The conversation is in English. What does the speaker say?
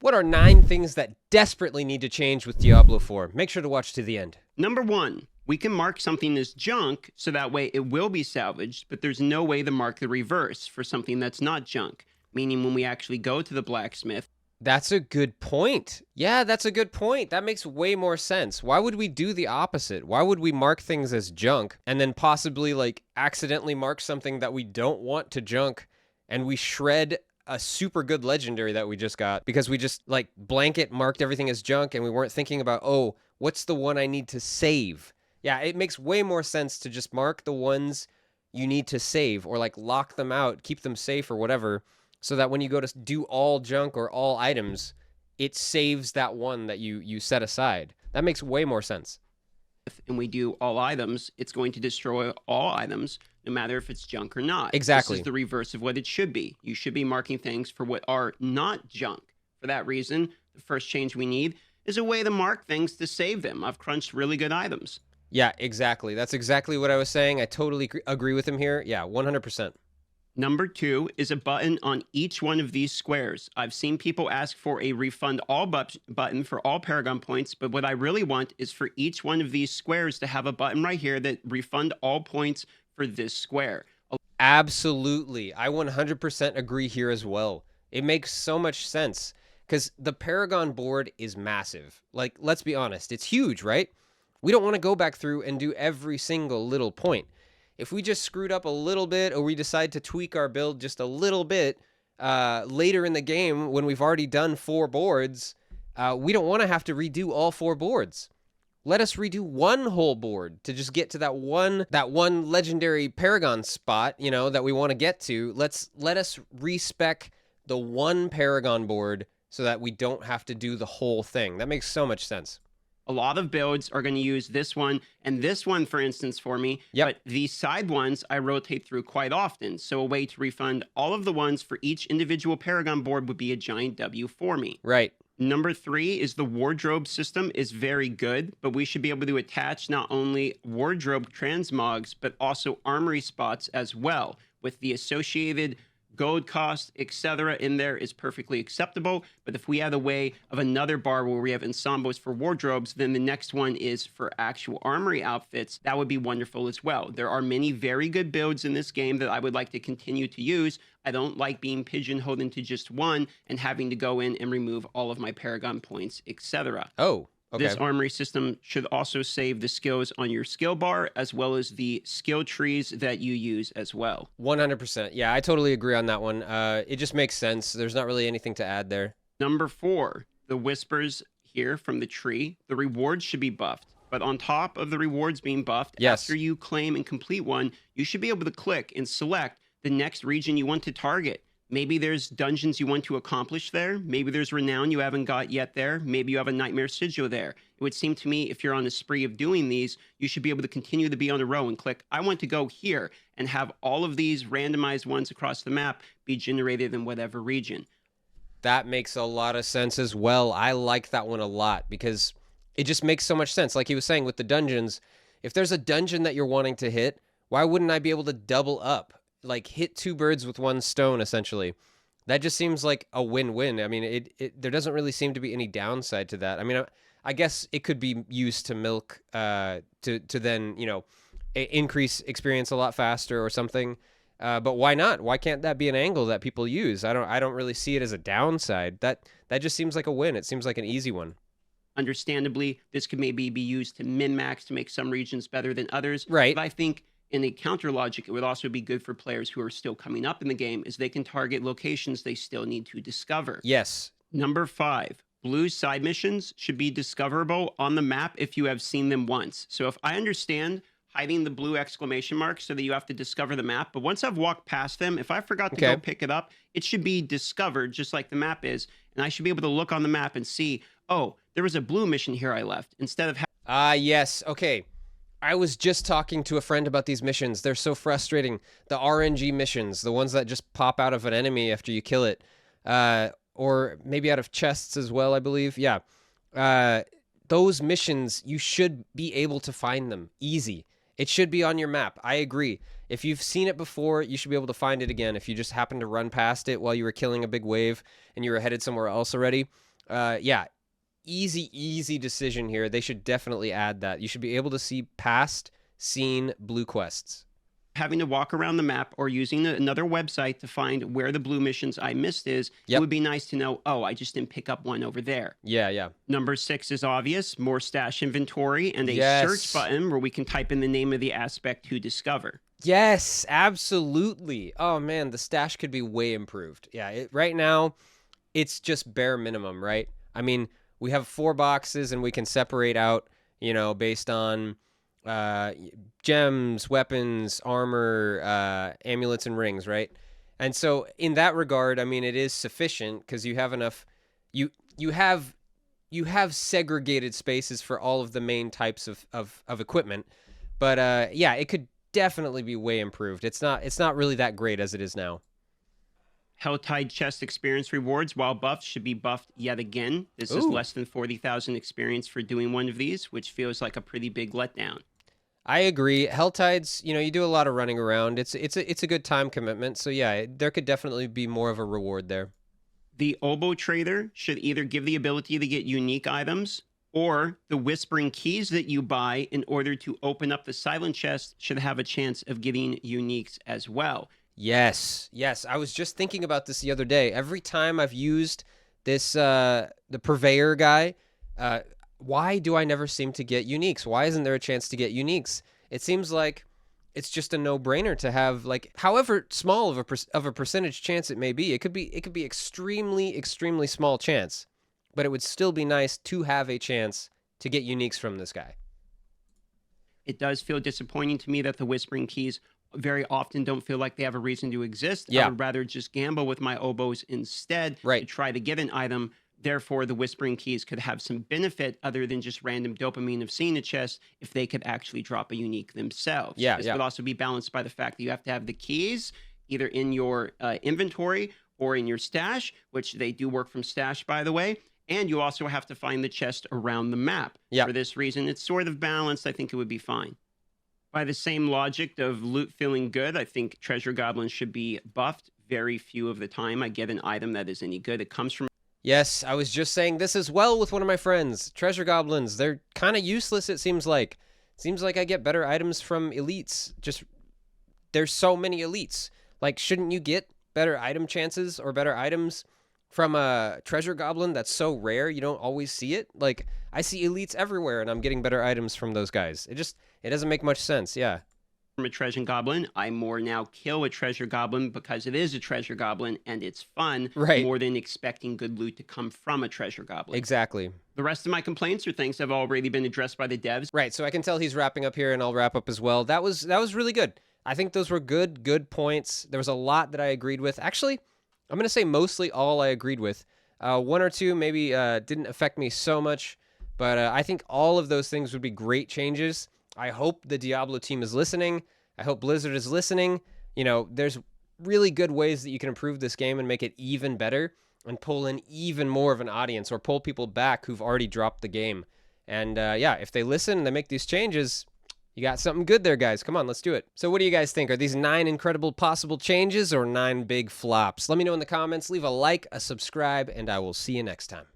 What are 9 things that desperately need to change with Diablo 4? Make sure to watch to the end. Number 1, we can mark something as junk, so that way it will be salvaged, but there's no way to mark the reverse for something that's not junk. Meaning when we actually go to the blacksmith. That's a good point. Yeah, that's a good point. That makes way more sense. Why would we do the opposite? Why would we mark things as junk and then possibly like accidentally mark something that we don't want to junk and we shred a super good legendary that we just got because we just like blanket marked everything as junk and we weren't thinking about, oh, what's the one I need to save? Yeah, it makes way more sense to just mark the ones you need to save or like lock them out, keep them safe or whatever, so that when you go to do all junk or all items, it saves that one that you set aside. That makes way more sense. And we do all items, it's going to destroy all items, no matter if it's junk or not. Exactly. This is the reverse of what it should be. You should be marking things for what are not junk. For that reason, the first change we need is a way to mark things to save them. I've crunched really good items. Yeah, exactly. That's exactly what I was saying. I totally agree with him here. Yeah, 100%. Number 2 is a button on each one of these squares. I've seen people ask for a refund all button for all Paragon points, but what I really want is for each one of these squares to have a button right here that refund all points for this square. Absolutely. I 100% agree here as well. It makes so much sense because the Paragon board is massive. Like, let's be honest, it's huge, right? We don't want to go back through and do every single little point. If we just screwed up a little bit or we decide to tweak our build just a little bit later in the game when we've already done 4 boards, we don't want to have to redo all 4 boards. Let us redo one whole board to just get to that one legendary Paragon spot, you know, that we want to get to. Let us respec the one Paragon board so that we don't have to do the whole thing. That makes so much sense. A lot of builds are going to use this one and this one, for instance, for me. Yep. But these side ones I rotate through quite often. So a way to refund all of the ones for each individual Paragon board would be a giant W for me. Right. Number 3 is the wardrobe system is very good, but we should be able to attach not only wardrobe transmogs, but also armory spots as well, with the associated gold cost, etc. in there is perfectly acceptable. But if we had a way of another bar where we have ensembles for wardrobes, then the next one is for actual armory outfits, that would be wonderful as well. There are many very good builds in this game that I would like to continue to use. I don't like being pigeonholed into just one and having to go in and remove all of my Paragon points, etc. Oh, okay. This armory system should also save the skills on your skill bar as well as the skill trees that you use as well. 100%. Yeah, I totally agree on that one. It just makes sense. There's not really anything to add there. Number 4, the whispers here from the tree. The rewards should be buffed. But on top of the rewards being buffed, yes, after you claim and complete one, you should be able to click and select the next region you want to target. Maybe there's dungeons you want to accomplish there. Maybe there's renown you haven't got yet there. Maybe you have a nightmare sigil there. It would seem to me if you're on a spree of doing these, you should be able to continue to be on a row and click, I want to go here, and have all of these randomized ones across the map be generated in whatever region. That makes a lot of sense as well. I like that one a lot because it just makes so much sense. Like he was saying with the dungeons, if there's a dungeon that you're wanting to hit, why wouldn't I be able to double up? Like hit 2 birds with 1 stone, essentially. That just seems like a win-win. I mean, there doesn't really seem to be any downside to that. I mean, I guess it could be used to milk, to then, you know, increase experience a lot faster or something. But why not? Why can't that be an angle that people use? I don't really see it as a downside. That just seems like a win. It seems like an easy one. Understandably, this could maybe be used to min-max to make some regions better than others. Right. But I think in a counter logic, it would also be good for players who are still coming up in the game as they can target locations they still need to discover. Yes. Number 5, blue side missions should be discoverable on the map if you have seen them once. So if I understand hiding the blue exclamation mark so that you have to discover the map, but once I've walked past them, if I forgot to go pick it up, it should be discovered just like the map is. And I should be able to look on the map and see, oh, there was a blue mission here I left instead of... yes. Okay. I was just talking to a friend about these missions. They're so frustrating. The RNG missions, the ones that just pop out of an enemy after you kill it, or maybe out of chests as well, I believe. Yeah. Those missions, you should be able to find them easy. It should be on your map. I agree. If you've seen it before, you should be able to find it again. If you just happen to run past it while you were killing a big wave and you were headed somewhere else already, Yeah, easy decision here. They should definitely add that. You should be able to see past seen blue quests. Having to walk around the map or using another website to find where the blue missions I missed is, it Yep. would be nice to know, oh, I just didn't pick up one over there. Yeah. Number 6 is obvious, more stash inventory and a search Yes. button where we can type in the name of the aspect to discover. Yes, absolutely. Oh man, the stash could be way improved. Yeah, right now it's just bare minimum, right? I mean, we have 4 boxes and we can separate out, based on uh, gems, weapons, armor, amulets, and rings, right? And so, in that regard, I mean, it is sufficient because you have enough. You have segregated spaces for all of the main types of equipment, but yeah, it could definitely be way improved. It's not really that great as it is now. Helltide chest experience rewards, while buffed, should be buffed yet again. This is Ooh. less than 40,000 experience for doing one of these, which feels like a pretty big letdown. I agree. Helltides, you do a lot of running around. It's a good time commitment. So yeah, there could definitely be more of a reward there. The oboe trader should either give the ability to get unique items, or the whispering keys that you buy in order to open up the silent chest should have a chance of getting uniques as well. Yes. I was just thinking about this the other day. Every time I've used this the purveyor guy, why do I never seem to get uniques? Why isn't there a chance to get uniques? It seems like it's just a no-brainer to have, like, however small of a percentage chance it may be. It could be extremely small chance, but it would still be nice to have a chance to get uniques from this guy. It does feel disappointing to me that the whispering keys very often don't feel like they have a reason to exist. Yeah. I would rather just gamble with my oboes instead Right. to try to get an item. Therefore, the whispering keys could have some benefit other than just random dopamine of seeing a chest if they could actually drop a unique themselves. Yeah, This yeah. would also be balanced by the fact that you have to have the keys either in your inventory or in your stash, which they do work from stash, by the way. And you also have to find the chest around the map. Yeah. For this reason, it's sort of balanced. I think it would be fine. By the same logic of loot feeling good, I think treasure goblins should be buffed. Very few of the time I get an item that is any good. It comes from Yes, I was just saying this as well with one of my friends. Treasure goblins, they're kind of useless, it seems like. Seems like I get better items from elites. Just, there's so many elites. Like, shouldn't you get better item chances or better items from a treasure goblin that's so rare you don't always see it? Like, I see elites everywhere and I'm getting better items from those guys. It doesn't make much sense, yeah. a treasure goblin. I more now kill a treasure goblin because it is a treasure goblin and it's fun, Right. more than expecting good loot to come from a treasure goblin. Exactly. The rest of my complaints are things that have already been addressed by the devs. Right, so I can tell he's wrapping up here and I'll wrap up as well. That was really good. I think those were good points. There was a lot that I agreed with. Actually, I'm going to say mostly all I agreed with. One or two maybe didn't affect me so much, but I think all of those things would be great changes. I hope the Diablo team is listening. I hope Blizzard is listening. There's really good ways that you can improve this game and make it even better and pull in even more of an audience or pull people back who've already dropped the game. And yeah, if they listen and they make these changes, you got something good there, guys. Come on, let's do it. So what do you guys think? Are these 9 incredible possible changes or 9 big flops? Let me know in the comments. Leave a like, a subscribe, and I will see you next time.